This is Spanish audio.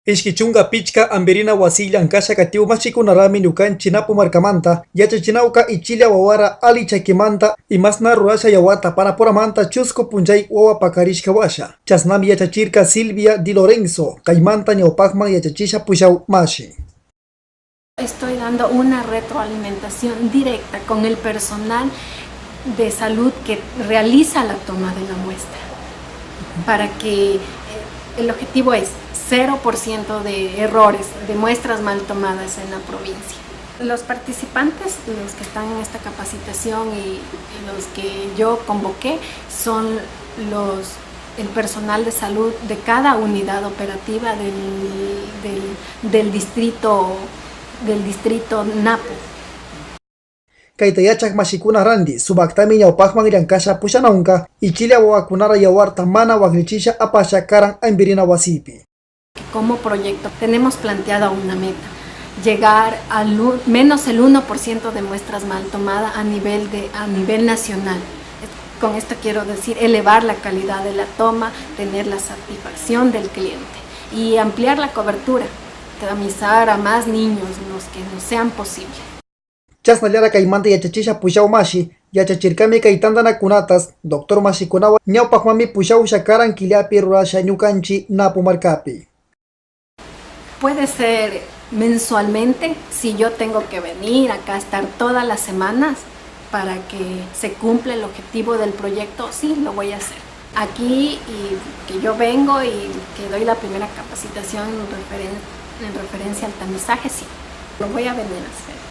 Ishkichunga pichka ambirina wasillan kasha katiu machikunarami ñukanchik napu markamanta yachachinawka ichilla wawara ali chakimanta imasna rurasha yawata panapuramanta chusku punchay wawa pakarishka washa. Chasnami yachachirka Silvia Di Lorenzo kaymanta ñawpakman yachachisha pushaw mashi. Estoy dando una retroalimentación directa con el personal de salud que realiza la toma de la muestra, para que el objetivo es 0% de errores, de muestras mal tomadas en la provincia. Los participantes, los que están en esta capacitación y los que yo convoqué, son el personal de salud de cada unidad operativa del distrito Napo. Kaitayachak mashikuna randi subaktami ñawpakman llankasha pushanawnka ichilla wawakunara yawarta mana waklichisha apasha karan ambirina wasipi. Como proyecto tenemos planteada una meta: llegar al menos el 1% de muestras mal tomadas a nivel nacional. Con esto quiero decir elevar la calidad de la toma, tener la satisfacción del cliente y ampliar la cobertura, tamizar a más niños los que nos sean posibles. Chasnallara kaymanta yachachisha pushaw mashi yachachirkami kaytantanakunatas doctor mashikunawan ñawpakmanmi pushawsha karan killapi rurasha ñukanchik Napu markapi. Puede ser mensualmente, si yo tengo que venir acá, estar todas las semanas para que se cumpla el objetivo del proyecto, sí, lo voy a hacer. Aquí, y que yo vengo y que doy la primera capacitación en referencia al tamizaje, sí, lo voy a venir a hacer.